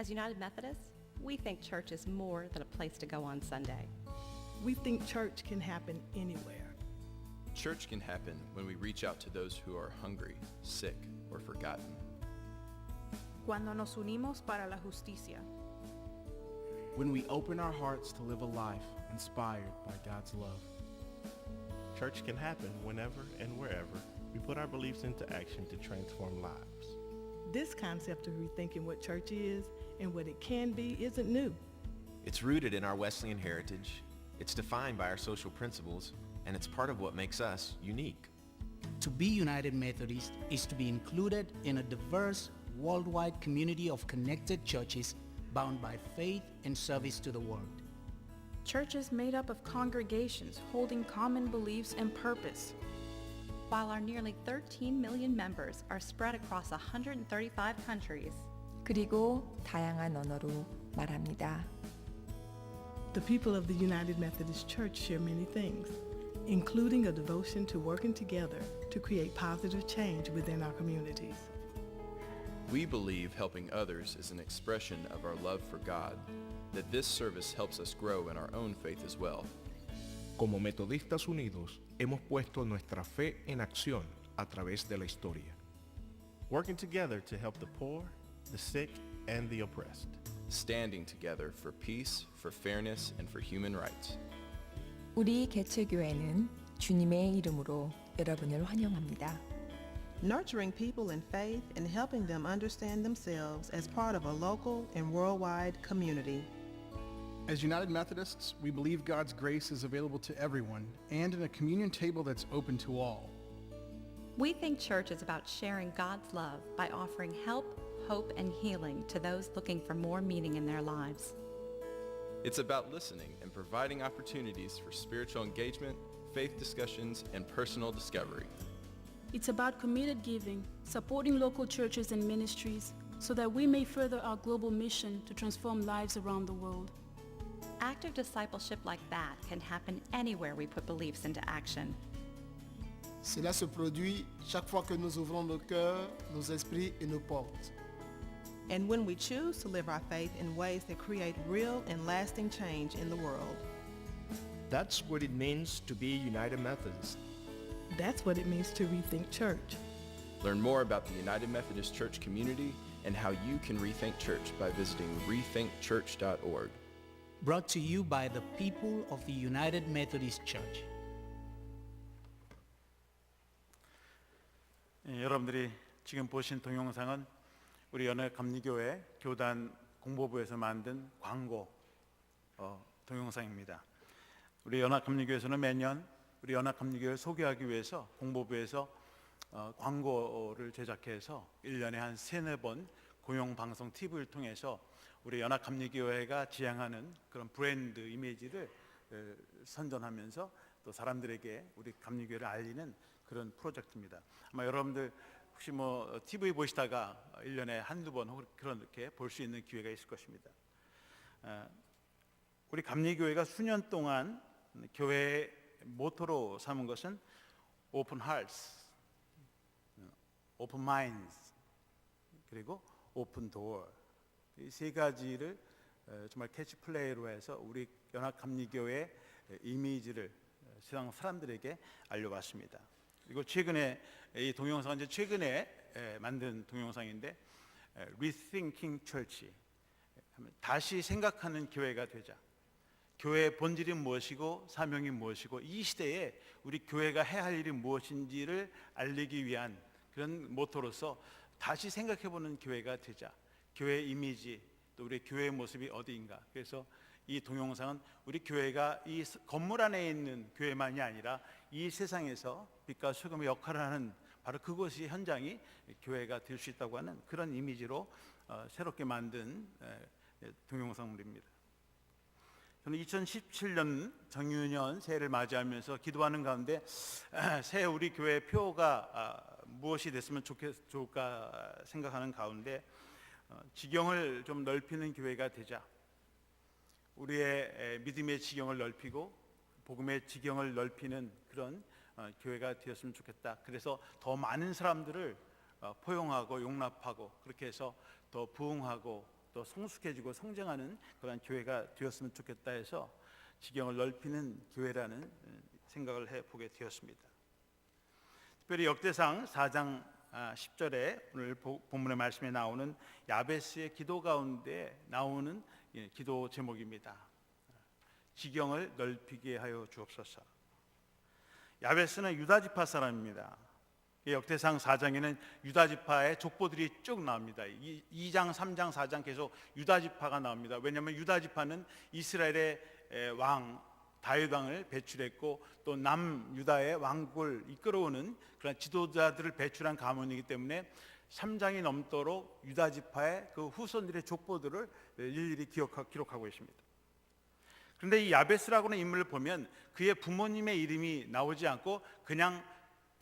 As United Methodists, we think church is more than a place to go on Sunday. We think church can happen anywhere. Church can happen when we reach out to those who are hungry, sick, or forgotten. Cuando nos unimos para la justicia. When we open our hearts to live a life inspired by God's love. Church can happen whenever and wherever we put our beliefs into action to transform lives. This concept of rethinking what church is and what it can be isn't new. It's rooted in our Wesleyan heritage, it's defined by our social principles, and it's part of what makes us unique. To be United Methodist is to be included in a diverse, worldwide community of connected churches bound by faith and service to the world. Churches made up of congregations holding common beliefs and purpose. While our nearly 13 million members are spread across 135 countries, 그리고 다양한 언어로 말합니다. The people of the United Methodist Church share many things, including a devotion to working together to create positive change within our communities. We believe helping others is an expression of our love for God, that this service helps us grow in our own faith as well. Como Metodistas Unidos, hemos puesto nuestra fe en acción a través de la historia. Working together to help the poor, the sick, and the oppressed. Standing together for peace, for fairness, and for human rights. 우리 개체교회는 주님의 이름으로 여러분을 환영합니다. Nurturing people in faith and helping them understand themselves as part of a local and worldwide community. As United Methodists, we believe God's grace is available to everyone and in a communion table that's open to all. we think church is about sharing God's love by offering help, hope, and healing to those looking for more meaning in their lives. It's about listening and providing opportunities for spiritual engagement, faith discussions, and personal discovery. It's about committed giving, supporting local churches and ministries so that we may further our global mission to transform lives around the world. Active discipleship like that can happen anywhere we put beliefs into action. Cela se produit chaque fois que nous ouvrons nos cœurs, nos esprits et nos portes. And when we choose to live our faith in ways that create real and lasting change in the world. That's what it means to be United Methodist. That's what it means to rethink church. Learn more about the United Methodist Church community and how you can rethink church by visiting rethinkchurch.org. Brought to you by the people of the United Methodist Church. 여러분들이 지금 보신 동영상은 우리 연합감리교회 교단 공보부에서 만든 광고 동영상입니다. 우리 연합감리교회에서는 매년 우리 연합감리교회를 소개하기 위해서 공보부에서 광고를 제작해서 1년에 한 3-4번 공영방송 TV를 통해서 우리 연합감리교회가 지향하는 그런 브랜드 이미지를 선전하면서 또 사람들에게 우리 감리교회를 알리는 그런 프로젝트입니다. 아마 여러분들 혹시 뭐 TV 보시다가 1년에 한두 번 그렇게 볼 수 있는 기회가 있을 것입니다. 우리 감리교회가 수년 동안 교회의 모토로 삼은 것은 Open Hearts, Open Minds, 그리고 Open Door. 이 세 가지를 정말 캐치플레이로 해서 우리 연합감리교회의 이미지를 세상 사람들에게 알려봤습니다. 그리고 최근에 이 동영상은 이제 최근에 만든 동영상인데 Rethinking Church, 다시 생각하는 교회가 되자. 교회의 본질이 무엇이고 사명이 무엇이고 이 시대에 우리 교회가 해야 할 일이 무엇인지를 알리기 위한 그런 모토로서 다시 생각해보는 교회가 되자. 교회의 이미지, 또 우리 교회의 모습이 어디인가. 그래서 이 동영상은 우리 교회가 이 건물 안에 있는 교회만이 아니라 이 세상에서 빛과 소금의 역할을 하는 바로 그것이 현장이 교회가 될 수 있다고 하는 그런 이미지로 새롭게 만든 동영상물입니다. 저는 2017년 정유년 새해를 맞이하면서 기도하는 가운데 새해 우리 교회 표가 무엇이 됐으면 좋을까 생각하는 가운데 지경을 좀 넓히는 교회가 되자. 우리의 믿음의 지경을 넓히고 복음의 지경을 넓히는 그런 교회가 되었으면 좋겠다. 그래서 더 많은 사람들을 포용하고 용납하고 그렇게 해서 더 부흥하고 또 성숙해지고 성장하는 그런 교회가 되었으면 좋겠다 해서 지경을 넓히는 교회라는 생각을 해보게 되었습니다. 특별히 역대상 4장 10절에 오늘 본문의 말씀에 나오는 야베스의 기도 가운데 나오는 기도 제목입니다. 지경을 넓히게 하여 주옵소서. 야베스는 유다 지파 사람입니다. 역대상 4장에는 유다 지파의 족보들이 쭉 나옵니다. 2장, 3장, 4장 계속 유다 지파가 나옵니다. 왜냐하면 유다 지파는 이스라엘의 왕 다윗 왕을 배출했고 또 남유다의 왕국을 이끌어오는 그런 지도자들을 배출한 가문이기 때문에 3장이 넘도록 유다 지파의 그 후손들의 족보들을 일일이 기록하고 있습니다. 그런데 이 야베스라고는 인물을 보면 그의 부모님의 이름이 나오지 않고 그냥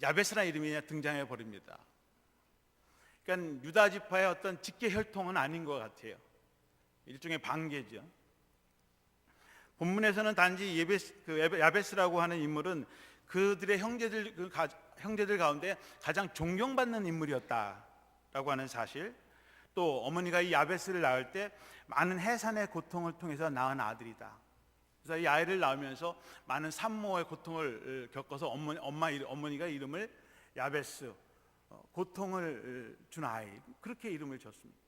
야베스라는 이름이 등장해 버립니다. 그러니까 유다 지파의 어떤 직계 혈통은 아닌 것 같아요. 일종의 반계죠. 본문에서는 단지 야베스라고 하는 인물은 그들의 형제들 가운데 가장 존경받는 인물이었다라고 하는 사실, 또 어머니가 이 야베스를 낳을 때 많은 해산의 고통을 통해서 낳은 아들이다. 그래서 이 아이를 낳으면서 많은 산모의 고통을 겪어서 어머니가 이름을 야베스, 고통을 준 아이, 그렇게 이름을 줬습니다.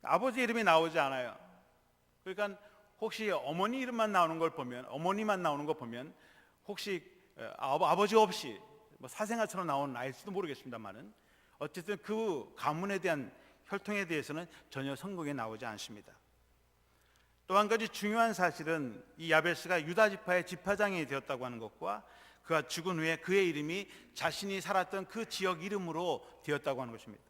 아버지 이름이 나오지 않아요. 그러니까 혹시 어머니 이름만 나오는 걸 보면, 어머니만 나오는 거 보면 혹시 아버지 없이 뭐 사생아처럼 나오는 아이일지도 모르겠습니다만은 어쨌든 그 가문에 대한 혈통에 대해서는 전혀 성경에 나오지 않습니다. 또 한 가지 중요한 사실은 이 야베스가 유다 지파의 지파장이 되었다고 하는 것과 그가 죽은 후에 그의 이름이 자신이 살았던 그 지역 이름으로 되었다고 하는 것입니다.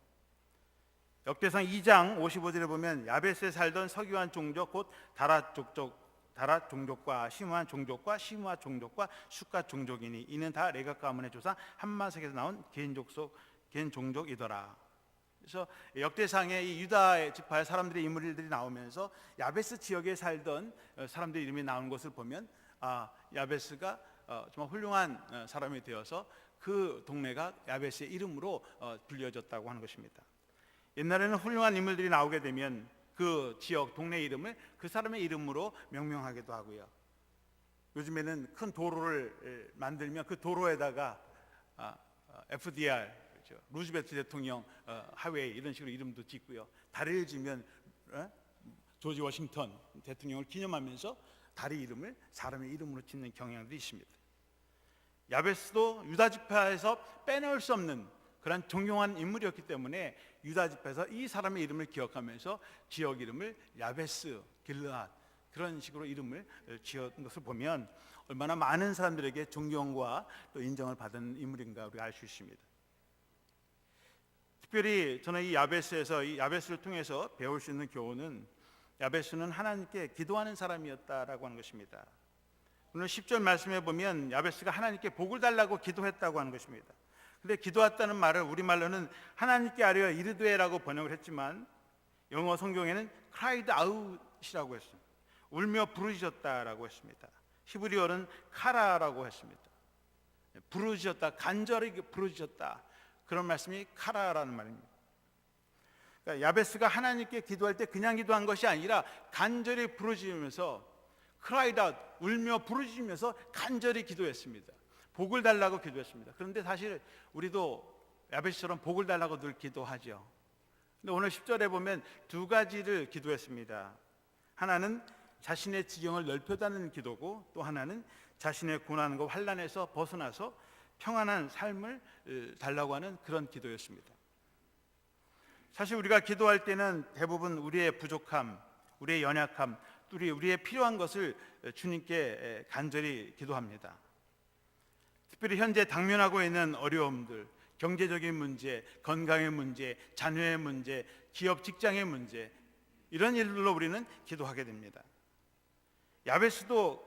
역대상 2장 55절에 보면 야베스에 살던 서기관 종족 곧 다랏 종족과 시므한 종족과 시므아 종족과 숫가 종족이니 이는 다 레각 가문의 조상 한마색에서 나온 겐 종족이더라. 그래서 역대상에 이 유다 지파의 사람들의 인물들이 나오면서 야베스 지역에 살던 사람들의 이름이 나오는 것을 보면 야베스가 정말 훌륭한 사람이 되어서 그 동네가 야베스의 이름으로 불려졌다고 하는 것입니다. 옛날에는 훌륭한 인물들이 나오게 되면 그 지역 동네 이름을 그 사람의 이름으로 명명하기도 하고요. 요즘에는 큰 도로를 만들면 그 도로에다가 FDR, 그렇죠, 루즈벨트 대통령 하웨이 이런 식으로 이름도 짓고요. 다리를 지면 조지 워싱턴 대통령을 기념하면서 다리 이름을 사람의 이름으로 짓는 경향도 있습니다. 야베스도 유다 지파에서 빼놓을 수 없는 그런 존경한 인물이었기 때문에 유다 지파에서 이 사람의 이름을 기억하면서 지역 이름을 야베스, 길르앗 그런 식으로 이름을 지었던 것을 보면 얼마나 많은 사람들에게 존경과 또 인정을 받은 인물인가 우리가 알 수 있습니다. 특별히 저는 이 야베스를 통해서 배울 수 있는 교훈은 야베스는 하나님께 기도하는 사람이었다라고 하는 것입니다. 오늘 10절 말씀해 보면 야베스가 하나님께 복을 달라고 기도했다고 하는 것입니다. 근데 기도했다는 말을 우리말로는 하나님께 아뢰어 이르되라고 번역을 했지만 영어 성경에는 cried out이라고 했습니다. 울며 부르짖었다라고 했습니다. 히브리어는 카라라고 했습니다. 부르짖었다, 간절히 부르짖었다, 그런 말씀이 카라라는 말입니다. 그러니까 야베스가 하나님께 기도할 때 그냥 기도한 것이 아니라 간절히 부르짖으면서 cried out, 울며 부르짖으면서 간절히 기도했습니다. 복을 달라고 기도했습니다. 그런데 사실 우리도 야베스처럼 복을 달라고 늘 기도하죠. 근데 오늘 10절에 보면 두 가지를 기도했습니다. 하나는 자신의 지경을 넓혀다는 기도고 또 하나는 자신의 고난과 환난에서 벗어나서 평안한 삶을 달라고 하는 그런 기도였습니다. 사실 우리가 기도할 때는 대부분 우리의 부족함, 우리의 연약함, 우리의 필요한 것을 주님께 간절히 기도합니다. 특별히 현재 당면하고 있는 어려움들, 경제적인 문제, 건강의 문제, 자녀의 문제, 기업 직장의 문제, 이런 일들로 우리는 기도하게 됩니다. 야베스도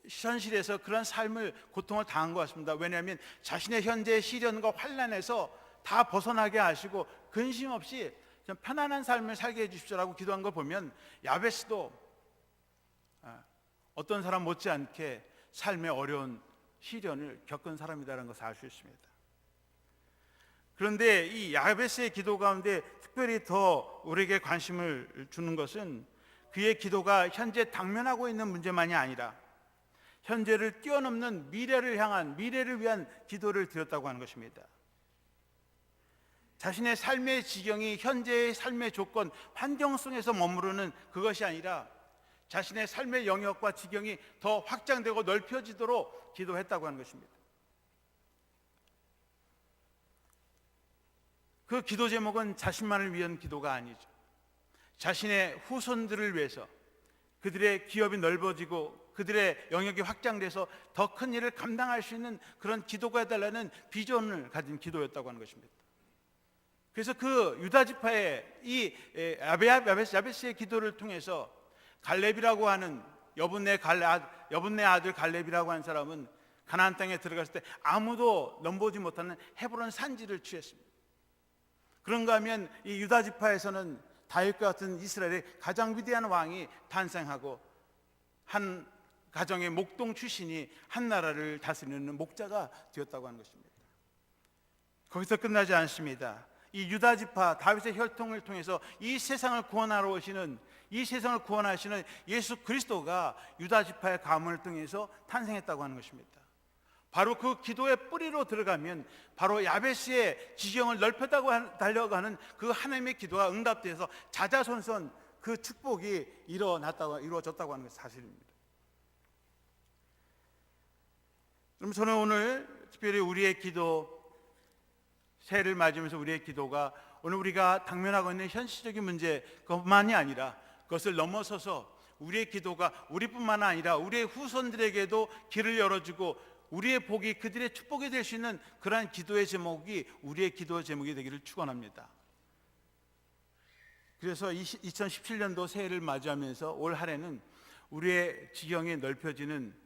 현실에서 그런 삶을 고통을 당한 것 같습니다. 왜냐하면 자신의 현재의 시련과 환난에서 다 벗어나게 하시고 근심 없이 편안한 삶을 살게 해주십시오라고 기도한 걸 보면 야베스도 어떤 사람 못지않게 삶의 어려운 시련을 겪은 사람이라는 것을 알 수 있습니다. 그런데 이 야베스의 기도 가운데 특별히 더 우리에게 관심을 주는 것은 그의 기도가 현재 당면하고 있는 문제만이 아니라 현재를 뛰어넘는 미래를 향한, 미래를 위한 기도를 드렸다고 하는 것입니다. 자신의 삶의 지경이 현재의 삶의 조건, 환경 속에서 머무르는 그것이 아니라 자신의 삶의 영역과 지경이 더 확장되고 넓혀지도록 기도했다고 하는 것입니다. 그 기도 제목은 자신만을 위한 기도가 아니죠. 자신의 후손들을 위해서, 그들의 기업이 넓어지고 그들의 영역이 확장돼서 더 큰 일을 감당할 수 있는 그런 기도가 해달라는 비전을 가진 기도였다고 하는 것입니다. 그래서 그 유다 지파의 이 야베스의 기도를 통해서 갈렙이라고 하는 여분네 아들 갈렙이라고 하는 사람은 가나안 땅에 들어갔을 때 아무도 넘보지 못하는 헤브론 산지를 취했습니다. 그런가 하면 이 유다 지파에서는 다윗과 같은 이스라엘의 가장 위대한 왕이 탄생하고 한 가정의 목동 출신이 한 나라를 다스리는 목자가 되었다고 하는 것입니다. 거기서 끝나지 않습니다. 이 유다 지파 다윗의 혈통을 통해서 이 세상을 구원하러 오시는, 이 세상을 구원하시는 예수 그리스도가 유다 지파의 가문을 통해서 탄생했다고 하는 것입니다. 바로 그 기도의 뿌리로 들어가면 바로 야베스의 지경을 넓혔다고 달려가는 그 하나님의 기도가 응답돼서 자자손손 그 축복이 이루어졌다고 하는 것이 사실입니다. 그럼 저는 오늘 특별히 우리의 기도, 새해를 맞으면서 우리의 기도가 오늘 우리가 당면하고 있는 현실적인 문제 그것만이 아니라 그것을 넘어서서 우리의 기도가 우리뿐만 아니라 우리의 후손들에게도 길을 열어주고 우리의 복이 그들의 축복이 될 수 있는 그러한 기도의 제목이 우리의 기도의 제목이 되기를 축원합니다. 그래서 2017년도 새해를 맞이하면서 올 한 해는 우리의 지경이 넓혀지는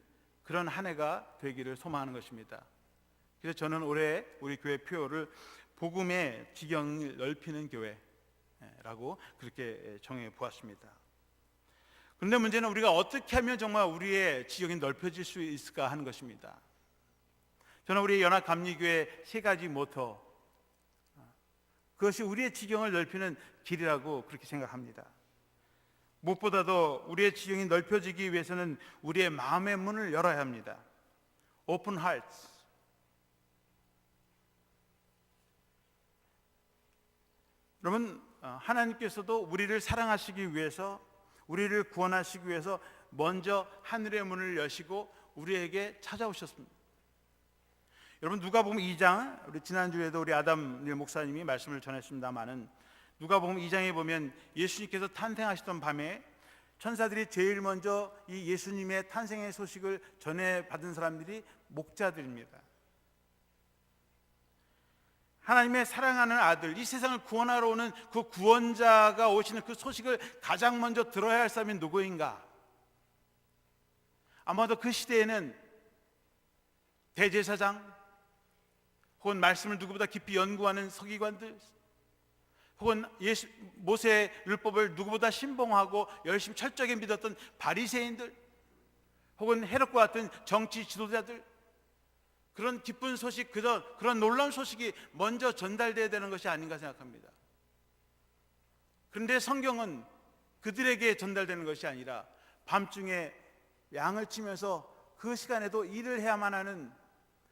그런 한 해가 되기를 소망하는 것입니다. 그래서 저는 올해 우리 교회 표어를 복음의 지경을 넓히는 교회라고 그렇게 정해 보았습니다. 그런데 문제는 우리가 어떻게 하면 정말 우리의 지경이 넓혀질 수 있을까 하는 것입니다. 저는 우리 연합감리교회 세 가지 모토, 그것이 우리의 지경을 넓히는 길이라고 그렇게 생각합니다. 무엇보다도 우리의 지경이 넓혀지기 위해서는 우리의 마음의 문을 열어야 합니다. Open hearts. 여러분, 하나님께서도 우리를 사랑하시기 위해서, 우리를 구원하시기 위해서 먼저 하늘의 문을 여시고 우리에게 찾아오셨습니다. 여러분, 누가복음 2장, 우리 지난주에도 우리 아담 목사님이 말씀을 전했습니다마는 누가복음 2장에 보면 예수님께서 탄생하시던 밤에 천사들이 제일 먼저 이 예수님의 탄생의 소식을 전해받은 사람들이 목자들입니다. 하나님의 사랑하는 아들, 이 세상을 구원하러 오는 그 구원자가 오시는 그 소식을 가장 먼저 들어야 할 사람이 누구인가? 아마도 그 시대에는 대제사장, 혹은 말씀을 누구보다 깊이 연구하는 서기관들, 혹은 모세의 율법을 누구보다 신봉하고 열심히 철저하게 믿었던 바리새인들, 혹은 헤롯과 같은 정치 지도자들, 그런 기쁜 소식, 그런 놀라운 소식이 먼저 전달돼야 되는 것이 아닌가 생각합니다. 그런데 성경은 그들에게 전달되는 것이 아니라 밤중에 양을 치면서 그 시간에도 일을 해야만 하는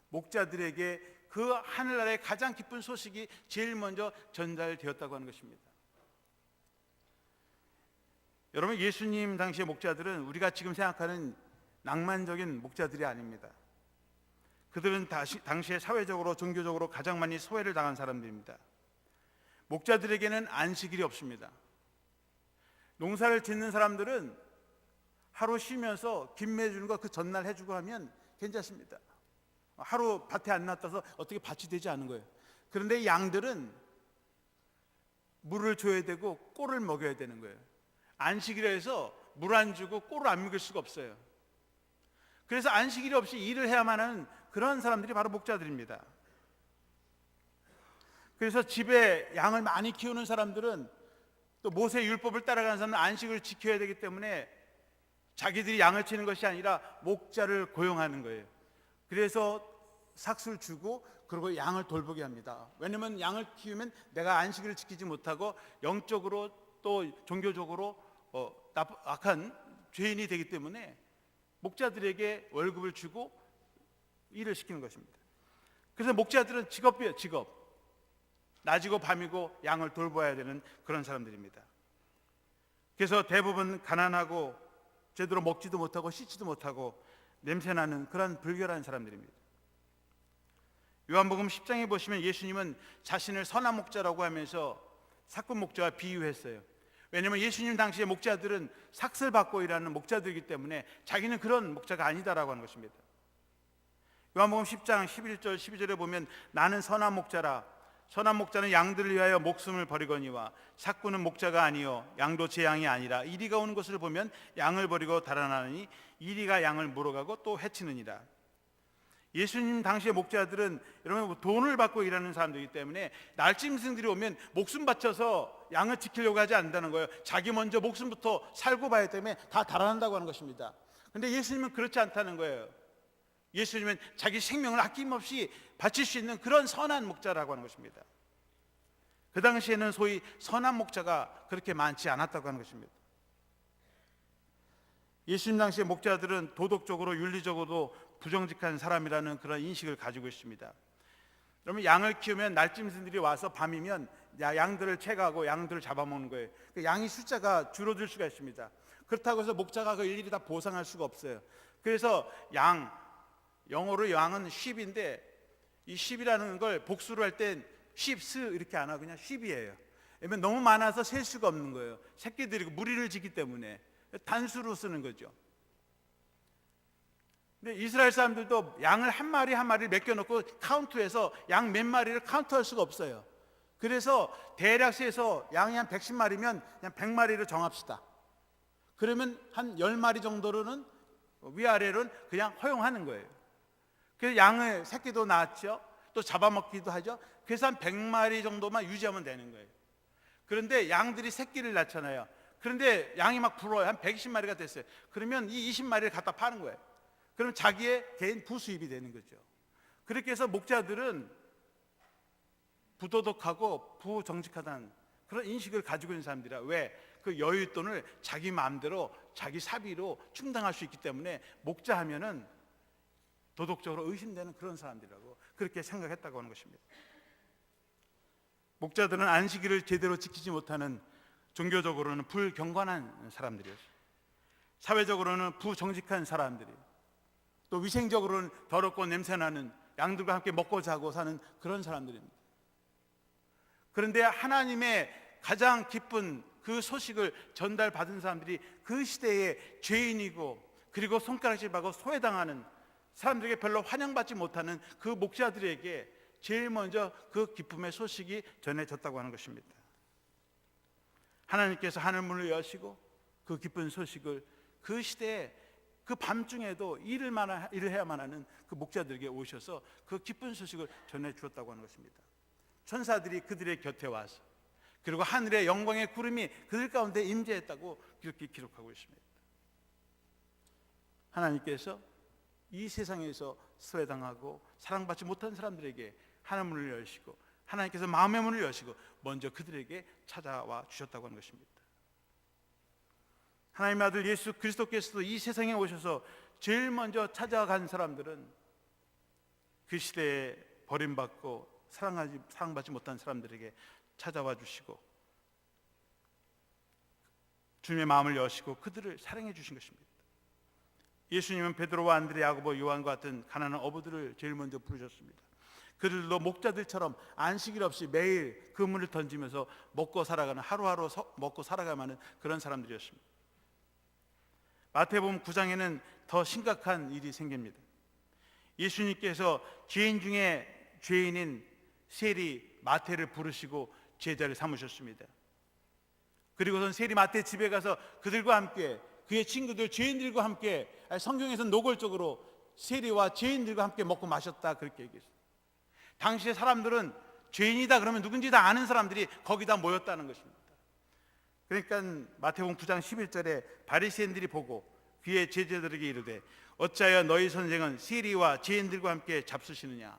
목자들에게 그 하늘나라의 가장 기쁜 소식이 제일 먼저 전달되었다고 하는 것입니다. 여러분, 예수님 당시의 목자들은 우리가 지금 생각하는 낭만적인 목자들이 아닙니다. 그들은 당시에 사회적으로, 종교적으로 가장 많이 소외를 당한 사람들입니다. 목자들에게는 안식일이 없습니다. 농사를 짓는 사람들은 하루 쉬면서 김매 주는 거 그 전날 해주고 하면 괜찮습니다. 하루 밭에 안 놨다서 어떻게 밭이 되지 않은 거예요. 그런데 양들은 물을 줘야 되고 꼴을 먹여야 되는 거예요. 안식일에 해서 물 안 주고 꼴을 안 먹일 수가 없어요. 그래서 안식일이 없이 일을 해야만 하는 그런 사람들이 바로 목자들입니다. 그래서 집에 양을 많이 키우는 사람들은 또 모세 율법을 따라가는 사람은 안식을 지켜야 되기 때문에 자기들이 양을 치는 것이 아니라 목자를 고용하는 거예요. 그래서 삭수를 주고 그리고 양을 돌보게 합니다. 왜냐하면 양을 키우면 내가 안식일을 지키지 못하고 영적으로 또 종교적으로 악한 죄인이 되기 때문에 목자들에게 월급을 주고 일을 시키는 것입니다. 그래서 목자들은 직업이에요. 직업. 낮이고 밤이고 양을 돌봐야 되는 그런 사람들입니다. 그래서 대부분 가난하고 제대로 먹지도 못하고 씻지도 못하고 냄새나는 그런 불결한 사람들입니다. 요한복음 10장에 보시면 예수님은 자신을 선한 목자라고 하면서 삭군 목자와 비유했어요. 왜냐하면 예수님 당시의 목자들은 삭슬 받고 일하는 목자들이기 때문에 자기는 그런 목자가 아니다라고 하는 것입니다. 요한복음 10장 11절 12절에 보면 나는 선한 목자라 선한 목자는 양들을 위하여 목숨을 버리거니와 삭군은 목자가 아니요 양도 제 양이 아니라 이리가 오는 것을 보면 양을 버리고 달아나느니 이리가 양을 물어가고 또 해치느니라. 예수님 당시의 목자들은 여러분 돈을 받고 일하는 사람들이기 때문에 날짐승들이 오면 목숨 바쳐서 양을 지키려고 하지 않는다는 거예요. 자기 먼저 목숨부터 살고 봐야 때문에 다 달아난다고 하는 것입니다. 그런데 예수님은 그렇지 않다는 거예요. 예수님은 자기 생명을 아낌없이 바칠 수 있는 그런 선한 목자라고 하는 것입니다. 그 당시에는 소위 선한 목자가 그렇게 많지 않았다고 하는 것입니다. 예수님 당시의 목자들은 도덕적으로 윤리적으로도 부정직한 사람이라는 그런 인식을 가지고 있습니다. 그러면 양을 키우면 날짐승들이 와서 밤이면 양들을 채가고 양들을 잡아먹는 거예요. 양이 숫자가 줄어들 수가 있습니다. 그렇다고 해서 목자가 그 일일이 다 보상할 수가 없어요. 그래서 영어로 양은 sheep인데 이 sheep이라는 걸 복수로 할 땐 sheeps 이렇게 안 하고 그냥 sheep이에요. 왜냐면 너무 많아서 셀 수가 없는 거예요. 새끼들이 무리를 지기 때문에 단수로 쓰는 거죠. 근데 이스라엘 사람들도 양을 한 마리 한 마리를 맡겨놓고 카운트해서 양 몇 마리를 카운트할 수가 없어요. 그래서 대략 세서 양이 한 110마리면 그냥 100마리를 정합시다. 그러면 한 10마리 정도로는 위아래로는 그냥 허용하는 거예요. 그래서 양을 새끼도 낳았죠. 또 잡아먹기도 하죠. 그래서 한 100마리 정도만 유지하면 되는 거예요. 그런데 양들이 새끼를 낳잖아요. 그런데 양이 막 불어요. 한 120마리가 됐어요. 그러면 이 20마리를 갖다 파는 거예요. 그럼 자기의 개인 부수입이 되는 거죠. 그렇게 해서 목자들은 부도덕하고 부정직하다는 그런 인식을 가지고 있는 사람들이라. 왜? 그 여윳돈을 자기 마음대로 자기 사비로 충당할 수 있기 때문에 목자 하면은 도덕적으로 의심되는 그런 사람들이라고 그렇게 생각했다고 하는 것입니다. 목자들은 안식일을 제대로 지키지 못하는 종교적으로는 불경건한 사람들이었어요. 사회적으로는 부정직한 사람들이, 또 위생적으로는 더럽고 냄새나는 양들과 함께 먹고 자고 사는 그런 사람들입니다. 그런데 하나님의 가장 기쁜 그 소식을 전달받은 사람들이 그 시대의 죄인이고 그리고 손가락질하고 소외당하는 사람들에게 별로 환영받지 못하는 그 목자들에게 제일 먼저 그 기쁨의 소식이 전해졌다고 하는 것입니다. 하나님께서 하늘문을 여시고 그 기쁜 소식을 그 시대에 그 밤중에도 일을 해야만 하는 그 목자들에게 오셔서 그 기쁜 소식을 전해 주었다고 하는 것입니다. 천사들이 그들의 곁에 와서 그리고 하늘의 영광의 구름이 그들 가운데 임재했다고 그렇게 기록하고 있습니다. 하나님께서 이 세상에서 소외당하고 사랑받지 못한 사람들에게 하늘문을 여시고 하나님께서 마음의 문을 여시고 먼저 그들에게 찾아와 주셨다고 하는 것입니다. 하나님의 아들 예수 그리스도께서도 이 세상에 오셔서 제일 먼저 찾아간 사람들은 그 시대에 버림받고 사랑받지 못한 사람들에게 찾아와 주시고 주님의 마음을 여시고 그들을 사랑해 주신 것입니다. 예수님은 베드로와 안드레, 야고보, 요한과 같은 가난한 어부들을 제일 먼저 부르셨습니다. 그들도 목자들처럼 안식일 없이 매일 그물을 던지면서 먹고 살아가는 하루하루 먹고 살아가는 그런 사람들이었습니다. 마태복음 9장에는 더 심각한 일이 생깁니다. 예수님께서 죄인 중에 죄인인 세리 마태를 부르시고 제자를 삼으셨습니다. 그리고선 세리 마태 집에 가서 그들과 함께 그의 친구들 죄인들과 함께, 성경에서는 노골적으로 세리와 죄인들과 함께 먹고 마셨다 그렇게 얘기했어요. 당시의 사람들은 죄인이다 그러면 누군지 다 아는 사람들이 거기다 모였다는 것입니다. 그러니까 마태복음 9장 11절에 바리새인들이 보고 그의 제자들에게 이르되 어찌하여 너희 선생은 세리와 죄인들과 함께 잡수시느냐.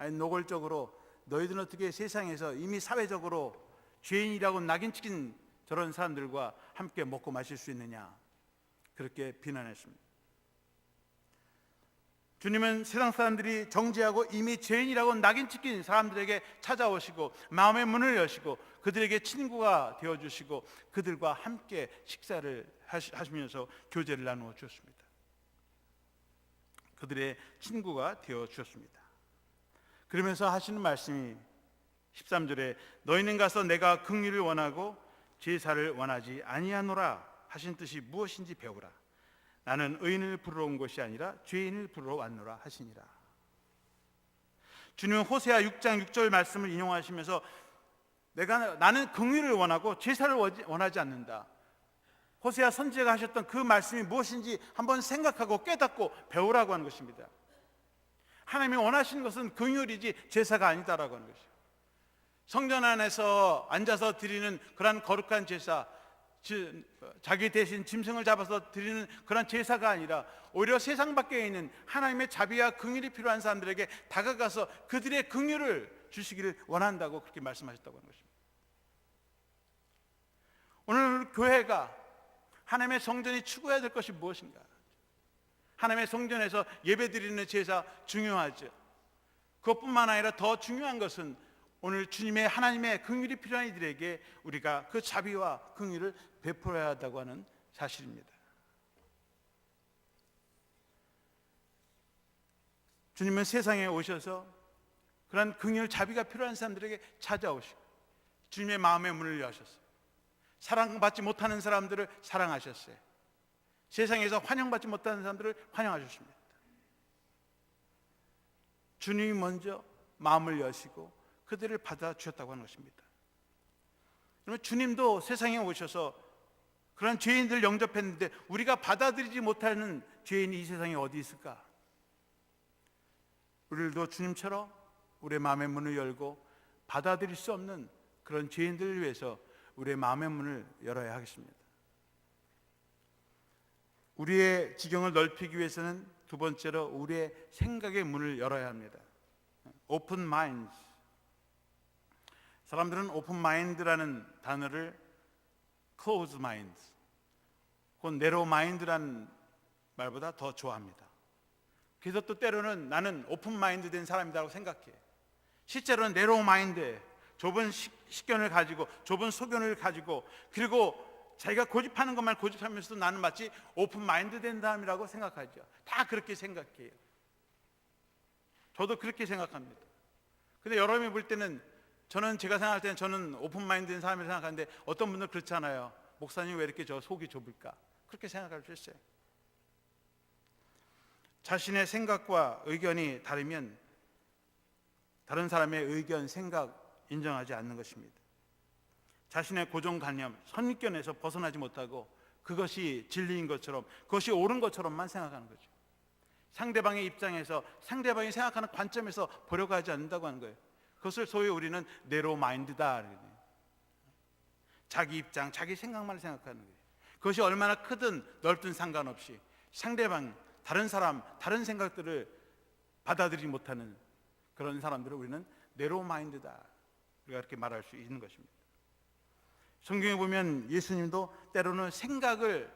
아니 노골적으로 너희들은 어떻게 세상에서 이미 사회적으로 죄인이라고 낙인 찍힌 저런 사람들과 함께 먹고 마실 수 있느냐, 그렇게 비난했습니다. 주님은 세상 사람들이 정죄하고 이미 죄인이라고 낙인 찍힌 사람들에게 찾아오시고 마음의 문을 여시고 그들에게 친구가 되어주시고 그들과 함께 식사를 하시면서 교제를 나누어 주었습니다. 그들의 친구가 되어주셨습니다. 그러면서 하시는 말씀이 13절에 너희는 가서 내가 긍휼을 원하고 제사를 원하지 아니하노라 하신 뜻이 무엇인지 배우라. 나는 의인을 부르러 온 것이 아니라 죄인을 부르러 왔노라 하시니라. 주님은 호세아 6장 6절 말씀을 인용하시면서 나는 긍휼을 원하고 제사를 원하지 않는다. 호세아 선지자가 하셨던 그 말씀이 무엇인지 한번 생각하고 깨닫고 배우라고 하는 것입니다. 하나님이 원하시는 것은 긍휼이지 제사가 아니다라고 하는 것이죠. 성전 안에서 앉아서 드리는 그런 거룩한 제사, 자기 대신 짐승을 잡아서 드리는 그런 제사가 아니라 오히려 세상 밖에 있는 하나님의 자비와 긍휼이 필요한 사람들에게 다가가서 그들의 긍휼을 주시기를 원한다고 그렇게 말씀하셨다고 하는 것입니다. 오늘 교회가 하나님의 성전이 추구해야 될 것이 무엇인가? 하나님의 성전에서 예배드리는 제사 중요하죠. 그것뿐만 아니라 더 중요한 것은 오늘 주님의 하나님의 긍휼이 필요한 이들에게 우리가 그 자비와 긍휼을 베풀어야 한다고 하는 사실입니다. 주님은 세상에 오셔서 그런 긍휼 자비가 필요한 사람들에게 찾아오시고 주님의 마음의 문을 여셨어요. 사랑받지 못하는 사람들을 사랑하셨어요. 세상에서 환영받지 못하는 사람들을 환영하셨습니다. 주님이 먼저 마음을 여시고 그들을 받아주셨다고 하는 것입니다. 그러면 주님도 세상에 오셔서 그런 죄인들을 영접했는데 우리가 받아들이지 못하는 죄인이 이 세상에 어디 있을까? 우리도 주님처럼 우리의 마음의 문을 열고 받아들일 수 없는 그런 죄인들을 위해서 우리의 마음의 문을 열어야 하겠습니다. 우리의 지경을 넓히기 위해서는 두 번째로 우리의 생각의 문을 열어야 합니다. Open minds. 사람들은 open mind라는 단어를 closed minds, 곧 narrow mind라는 말보다 더 좋아합니다. 그래서 또 때로는 나는 open mind 된 사람이라고 생각해. 실제로는 narrow mind에 좁은 식견을 가지고 좁은 소견을 가지고 그리고 자기가 고집하는 것만 고집하면서도 나는 마치 오픈 마인드 된 사람이라고 생각하죠. 다 그렇게 생각해요. 저도 그렇게 생각합니다. 근데 여러분이 볼 때는 제가 생각할 때는 저는 오픈 마인드 된 사람이라고 생각하는데 어떤 분들은 그렇잖아요. 목사님 왜 이렇게 저 속이 좁을까? 그렇게 생각할 수 있어요. 자신의 생각과 의견이 다르면 다른 사람의 의견, 생각 인정하지 않는 것입니다. 자신의 고정관념, 선입견에서 벗어나지 못하고 그것이 진리인 것처럼 그것이 옳은 것처럼만 생각하는 거죠. 상대방의 입장에서 상대방이 생각하는 관점에서 보려고 하지 않는다고 하는 거예요. 그것을 소위 우리는 narrow mind다. 자기 입장, 자기 생각만 생각하는 거예요. 그것이 얼마나 크든 넓든 상관없이 상대방, 다른 사람, 다른 생각들을 받아들이지 못하는 그런 사람들을 우리는 narrow mind다. 우리가 그렇게 말할 수 있는 것입니다. 성경에 보면 예수님도 때로는 생각을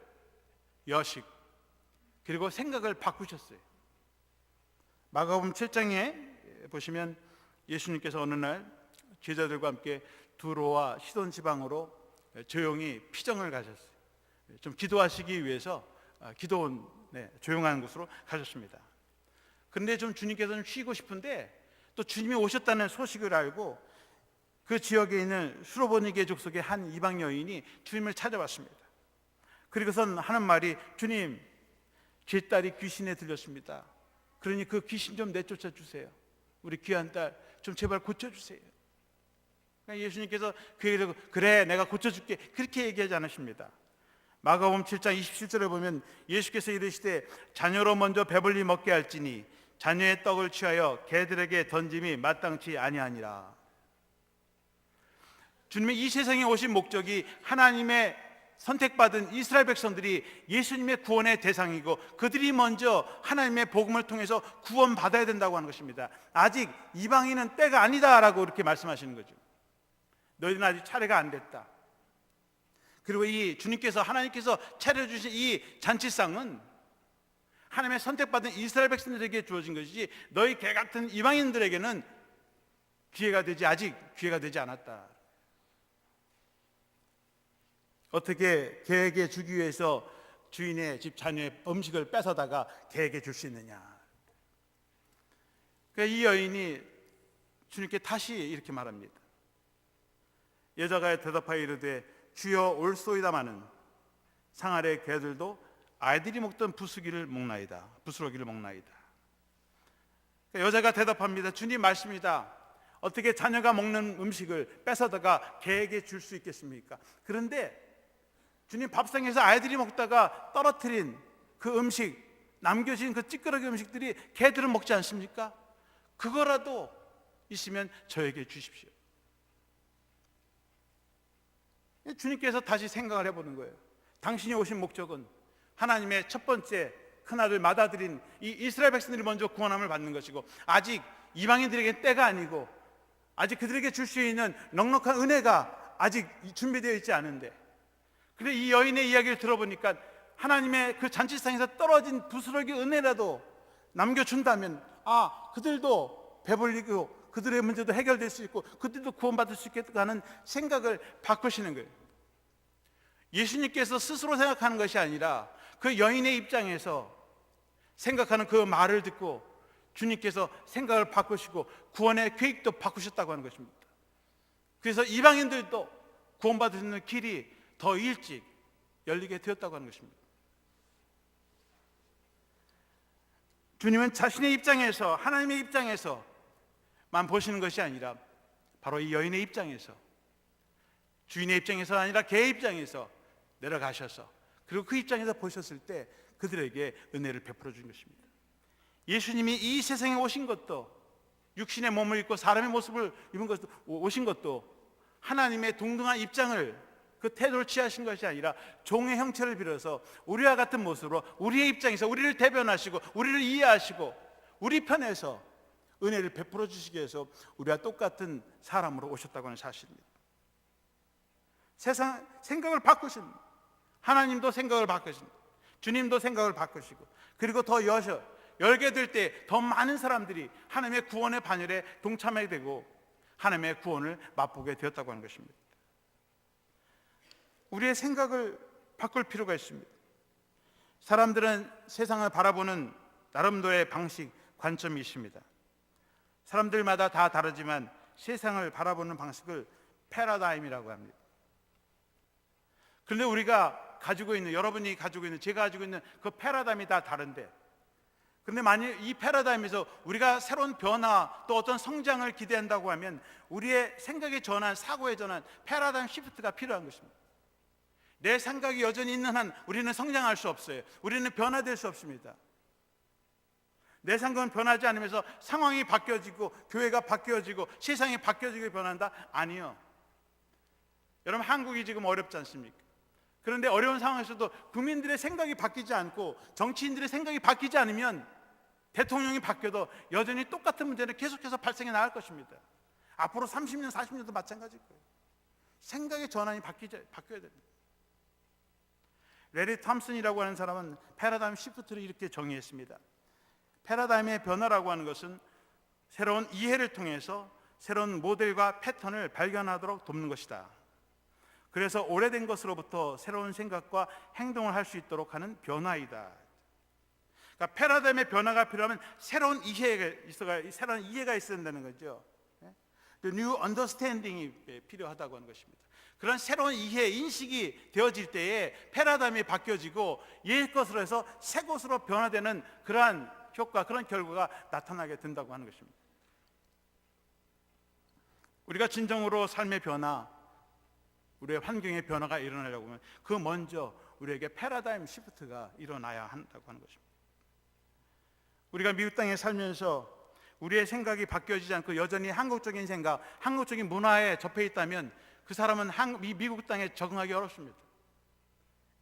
여식 그리고 생각을 바꾸셨어요. 마가복음 7장에 보시면 예수님께서 어느 날 제자들과 함께 두로와 시돈 지방으로 조용히 피정을 가셨어요. 좀 기도하시기 위해서 기도원 조용한 곳으로 가셨습니다. 그런데 좀 주님께서는 쉬고 싶은데 또 주님이 오셨다는 소식을 알고 그 지역에 있는 수로보니게 족속의 한 이방 여인이 주님을 찾아왔습니다. 그리고선 하는 말이 주님, 제 딸이 귀신에 들렸습니다. 그러니 그 귀신 좀 내쫓아 주세요. 우리 귀한 딸 좀 제발 고쳐주세요. 그러니까 예수님께서 그 얘기를 그래 내가 고쳐줄게 그렇게 얘기하지 않으십니다. 마가복음 7장 27절에 보면 예수께서 이르시되 자녀로 먼저 배불리 먹게 할지니 자녀의 떡을 취하여 개들에게 던짐이 마땅치 아니하니라. 주님의 이 세상에 오신 목적이 하나님의 선택받은 이스라엘 백성들이 예수님의 구원의 대상이고 그들이 먼저 하나님의 복음을 통해서 구원받아야 된다고 하는 것입니다. 아직 이방인은 때가 아니다라고 이렇게 말씀하시는 거죠. 너희는 아직 차례가 안 됐다. 그리고 이 주님께서 하나님께서 차려주신 이 잔치상은 하나님의 선택받은 이스라엘 백성들에게 주어진 것이지 너희 개 같은 이방인들에게는 아직 기회가 되지 않았다. 어떻게 개에게 주기 위해서 주인의 집 자녀의 음식을 뺏어다가 개에게 줄 수 있느냐. 그러니까 이 여인이 주님께 다시 이렇게 말합니다. 여자가 대답하여 이르되 주여 올소이다마는 상 아래 개들도 아이들이 먹던 부스러기를 먹나이다. 그러니까 여자가 대답합니다. 주님 말씀이다. 어떻게 자녀가 먹는 음식을 뺏어다가 개에게 줄 수 있겠습니까? 그런데 주님 밥상에서 아이들이 먹다가 떨어뜨린 그 음식, 남겨진 그 찌끄러기 음식들이 개들은 먹지 않습니까? 그거라도 있으면 저에게 주십시오. 주님께서 다시 생각을 해보는 거예요. 당신이 오신 목적은 하나님의 첫 번째 큰아들 맏아들인 이 이스라엘 백성들이 먼저 구원함을 받는 것이고 아직 이방인들에게 때가 아니고 아직 그들에게 줄 수 있는 넉넉한 은혜가 아직 준비되어 있지 않은데, 그런데 이 여인의 이야기를 들어보니까 하나님의 그 잔치상에서 떨어진 부스러기 은혜라도 남겨준다면 그들도 배불리고 그들의 문제도 해결될 수 있고 그들도 구원받을 수 있겠다 하는 생각을 바꾸시는 거예요. 예수님께서 스스로 생각하는 것이 아니라 그 여인의 입장에서 생각하는 그 말을 듣고 주님께서 생각을 바꾸시고 구원의 계획도 바꾸셨다고 하는 것입니다. 그래서 이방인들도 구원받을 수 있는 길이 더 일찍 열리게 되었다고 하는 것입니다. 주님은 자신의 입장에서, 하나님의 입장에서만 보시는 것이 아니라 바로 이 여인의 입장에서, 주인의 입장에서 아니라 개의 입장에서 내려가셔서 그리고 그 입장에서 보셨을 때 그들에게 은혜를 베풀어 준 것입니다. 예수님이 이 세상에 오신 것도, 육신의 몸을 입고 사람의 모습을 입은 것도, 오신 것도 하나님의 동등한 입장을, 그 태도를 취하신 것이 아니라 종의 형체를 빌어서 우리와 같은 모습으로 우리의 입장에서 우리를 대변하시고 우리를 이해하시고 우리 편에서 은혜를 베풀어 주시기 위해서 우리와 똑같은 사람으로 오셨다고 하는 사실입니다. 세상 생각을 바꾸십니다. 하나님도 생각을 바꾸십니다. 주님도 생각을 바꾸시고 그리고 더 열게 될 때 더 많은 사람들이 하나님의 구원의 반열에 동참하게 되고 하나님의 구원을 맛보게 되었다고 하는 것입니다. 우리의 생각을 바꿀 필요가 있습니다. 사람들은 세상을 바라보는 나름대로의 방식, 관점이 있습니다. 사람들마다 다 다르지만 세상을 바라보는 방식을 패러다임이라고 합니다. 그런데 우리가 가지고 있는, 여러분이 가지고 있는, 제가 가지고 있는 그 패러다임이 다 다른데, 그런데 만약 이 패러다임에서 우리가 새로운 변화 또 어떤 성장을 기대한다고 하면 우리의 생각의 전환, 사고의 전환, 패러다임 시프트가 필요한 것입니다. 내 생각이 여전히 있는 한 우리는 성장할 수 없어요. 우리는 변화될 수 없습니다. 내 생각은 변하지 않으면서 상황이 바뀌어지고 교회가 바뀌어지고 세상이 바뀌어지고 변한다? 아니요. 여러분, 한국이 지금 어렵지 않습니까? 그런데 어려운 상황에서도 국민들의 생각이 바뀌지 않고 정치인들의 생각이 바뀌지 않으면 대통령이 바뀌어도 여전히 똑같은 문제는 계속해서 발생해 나갈 것입니다. 앞으로 30년, 40년도 마찬가지일 거예요. 생각의 전환이 바뀌어야 됩니다. 레리 탐슨이라고 하는 사람은 패러다임 시프트를 이렇게 정의했습니다. 패러다임의 변화라고 하는 것은 새로운 이해를 통해서 새로운 모델과 패턴을 발견하도록 돕는 것이다. 그래서 오래된 것으로부터 새로운 생각과 행동을 할 수 있도록 하는 변화이다. 그러니까 패러다임의 변화가 필요하면 새로운 이해가 있어야 된다는 거죠. The new understanding이 필요하다고 하는 것입니다. 그런 새로운 이해, 인식이 되어질 때에 패러다임이 바뀌어지고 옛 것으로 해서 새 것으로 변화되는 그러한 효과, 그런 결과가 나타나게 된다고 하는 것입니다. 우리가 진정으로 삶의 변화, 우리의 환경의 변화가 일어나려고 하면 그 먼저 우리에게 패러다임 시프트가 일어나야 한다고 하는 것입니다. 우리가 미국 땅에 살면서 우리의 생각이 바뀌어지지 않고 여전히 한국적인 생각, 한국적인 문화에 접해 있다면 그 사람은 미국 땅에 적응하기 어렵습니다.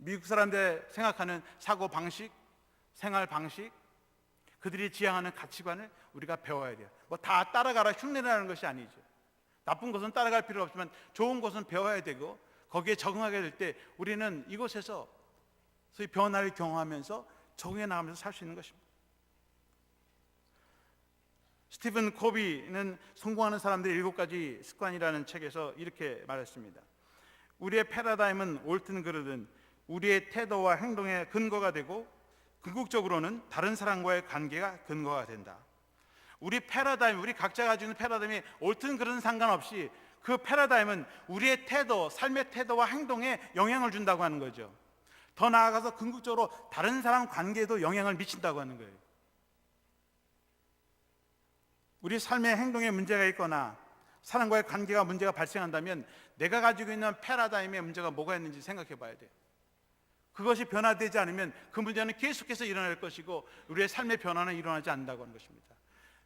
미국 사람들 생각하는 사고 방식, 생활 방식, 그들이 지향하는 가치관을 우리가 배워야 돼요. 뭐 다 따라가라 흉내내라는 것이 아니죠. 나쁜 것은 따라갈 필요 없지만 좋은 것은 배워야 되고 거기에 적응하게 될 때 우리는 이곳에서 소위 변화를 경험하면서 적응해 나가면서 살 수 있는 것입니다. 스티븐 코비는 성공하는 사람들의 7가지 습관이라는 책에서 이렇게 말했습니다. 우리의 패러다임은 옳든 그르든 우리의 태도와 행동의 근거가 되고 궁극적으로는 다른 사람과의 관계가 근거가 된다. 우리 패러다임, 우리 각자 가지고 있는 패러다임이 옳든 그르든 상관없이 그 패러다임은 우리의 태도, 삶의 태도와 행동에 영향을 준다고 하는 거죠. 더 나아가서 궁극적으로 다른 사람 관계에도 영향을 미친다고 하는 거예요. 우리 삶의 행동에 문제가 있거나 사람과의 관계가 문제가 발생한다면 내가 가지고 있는 패러다임에 문제가 뭐가 있는지 생각해 봐야 돼요. 그것이 변화되지 않으면 그 문제는 계속해서 일어날 것이고 우리의 삶의 변화는 일어나지 않는다고 하는 것입니다.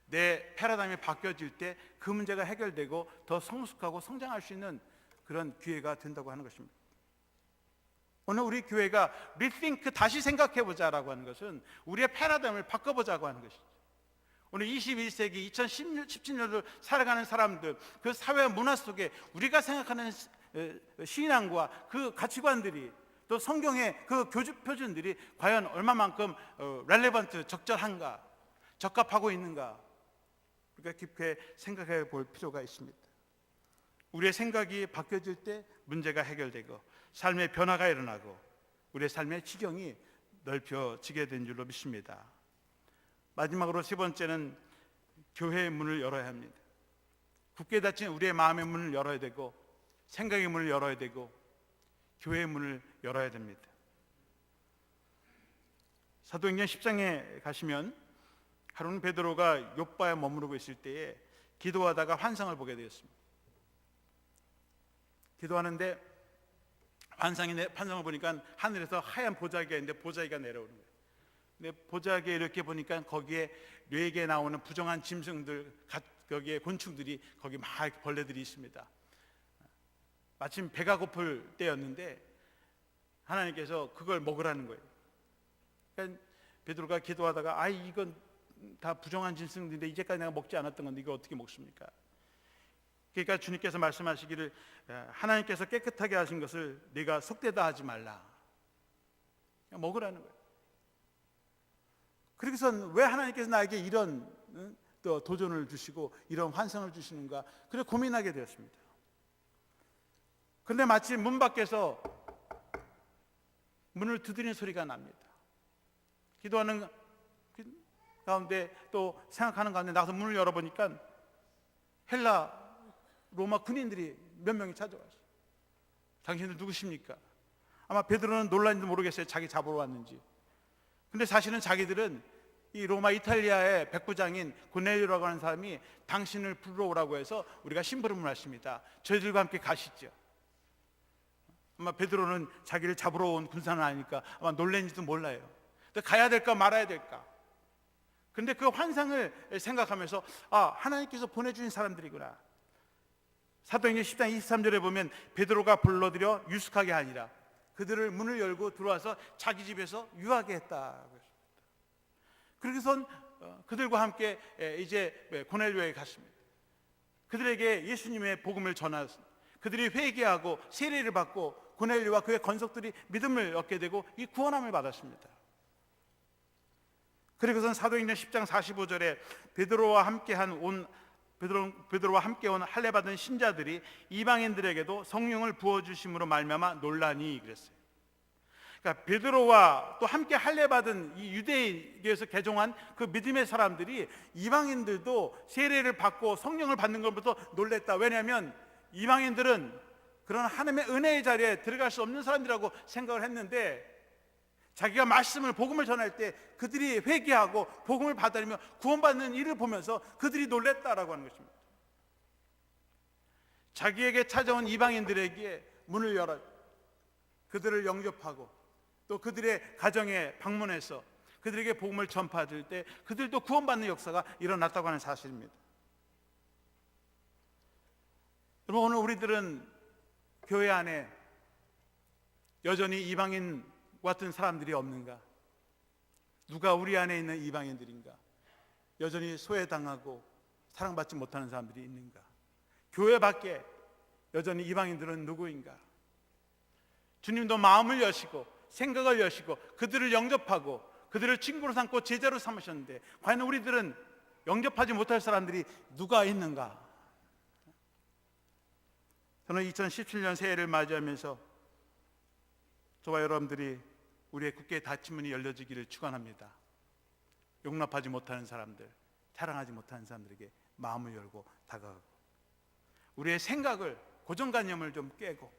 내 패러다임이 바뀌어질 때 그 문제가 해결되고 더 성숙하고 성장할 수 있는 그런 기회가 된다고 하는 것입니다. 오늘 우리 교회가 리think, 다시 생각해보자라고 하는 것은 우리의 패러다임을 바꿔보자고 하는 것이죠. 오늘 21세기 2017년을 살아가는 사람들, 그 사회와 문화 속에 우리가 생각하는 신앙과 그 가치관들이 또 성경의 그 교주 표준들이 과연 얼마만큼 relevant, 적절한가, 적합하고 있는가, 우리가 깊게 생각해 볼 필요가 있습니다. 우리의 생각이 바뀌어질 때 문제가 해결되고 삶의 변화가 일어나고 우리의 삶의 지경이 넓혀지게 된 줄로 믿습니다. 마지막으로 3번째는 교회의 문을 열어야 합니다. 굳게 닫힌 우리의 마음의 문을 열어야 되고 생각의 문을 열어야 되고 교회의 문을 열어야 됩니다. 사도행전 10장에 가시면 하루는 베드로가 욥바에 머무르고 있을 때에 기도하다가 환상을 보게 되었습니다. 기도하는데 환상을 보니까 하늘에서 하얀 보자기가 있는데 보자기가 내려오는 거예요. 근데 보자기에 이렇게 보니까 거기에 뇌에 나오는 부정한 짐승들, 거기에 곤충들이, 거기 막 벌레들이 있습니다. 마침 배가 고플 때였는데 하나님께서 그걸 먹으라는 거예요. 그러니까 베드로가 기도하다가 이건 다 부정한 짐승들인데 이제까지 내가 먹지 않았던 건데 이걸 어떻게 먹습니까? 그러니까 주님께서 말씀하시기를 하나님께서 깨끗하게 하신 것을 네가 속되다 하지 말라. 먹으라는 거예요. 그러고선 왜 하나님께서 나에게 이런 또 도전을 주시고 이런 환상을 주시는가, 그래 고민하게 되었습니다. 그런데 마침 문 밖에서 문을 두드리는 소리가 납니다. 기도하는 가운데 또 생각하는 가운데 나가서 문을 열어보니까 헬라 로마 군인들이 몇 명이 찾아왔어요. 당신들 누구십니까? 아마 베드로는 놀랐는지 모르겠어요. 자기 잡으러 왔는지. 근데 사실은 자기들은 이 로마 이탈리아의 백부장인 고넬료라고 하는 사람이 당신을 부르러 오라고 해서 우리가 심부름을 했습니다. 저희들과 함께 가시죠. 아마 베드로는 자기를 잡으러 온 군사는 아니니까 아마 놀랬는지도 몰라요. 근데 가야 될까 말아야 될까. 근데 그 환상을 생각하면서 하나님께서 보내주신 사람들이구나. 사도행전 10장 23절에 보면 베드로가 불러들여 유숙하게 하니라. 그들을 문을 열고 들어와서 자기 집에서 유하게 했다. 그러고선 그들과 함께 이제 고넬료에 갔습니다. 그들에게 예수님의 복음을 전하였습니다. 그들이 회개하고 세례를 받고 고넬료와 그의 건속들이 믿음을 얻게 되고 이 구원함을 받았습니다. 그리고선 사도행전 10장 45절에 베드로와 함께 온 할례 받은 신자들이 이방인들에게도 성령을 부어 주심으로 말미암아 놀라니 그랬어요. 그러니까 베드로와 또 함께 할례 받은 이 유대인에게서 개종한 그 믿음의 사람들이 이방인들도 세례를 받고 성령을 받는 것부터 놀랬다. 왜냐하면 이방인들은 그런 하나님의 은혜의 자리에 들어갈 수 없는 사람들이라고 생각을 했는데 자기가 말씀을 복음을 전할 때 그들이 회개하고 복음을 받아들이며 구원받는 일을 보면서 그들이 놀랬다라고 하는 것입니다. 자기에게 찾아온 이방인들에게 문을 열어 그들을 영접하고 또 그들의 가정에 방문해서 그들에게 복음을 전파할 때 그들도 구원받는 역사가 일어났다고 하는 사실입니다. 여러분, 오늘 우리들은 교회 안에 여전히 이방인 같은 사람들이 없는가? 누가 우리 안에 있는 이방인들인가? 여전히 소외당하고 사랑받지 못하는 사람들이 있는가? 교회 밖에 여전히 이방인들은 누구인가? 주님도 마음을 여시고 생각을 여시고 그들을 영접하고 그들을 친구로 삼고 제자로 삼으셨는데 과연 우리들은 영접하지 못할 사람들이 누가 있는가? 저는 2017년 새해를 맞이하면서 저와 여러분들이 우리의 굳게 닫힌 문이 열려지기를 축원합니다. 용납하지 못하는 사람들, 사랑하지 못하는 사람들에게 마음을 열고 다가가고 우리의 생각을, 고정관념을 좀 깨고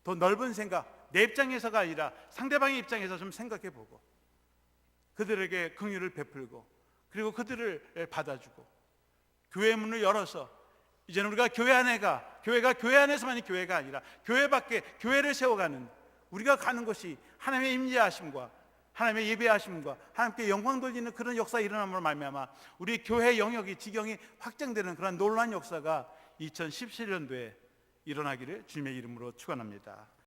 더 넓은 생각, 내 입장에서가 아니라 상대방의 입장에서 좀 생각해보고 그들에게 긍휼을 베풀고 그리고 그들을 받아주고 교회 문을 열어서 이제는 우리가 교회 안에가, 교회가 교회 안에서만이 교회가 아니라 교회 밖에 교회를 세워가는, 우리가 가는 것이 하나님의 임재하심과 하나님의 예배하심과 하나님께 영광 돌리는 그런 역사가 일어남으로 말미암아 우리 교회 영역이, 지경이 확장되는 그런 놀라운 역사가 2017년도에 일어나기를 주님의 이름으로 축원합니다.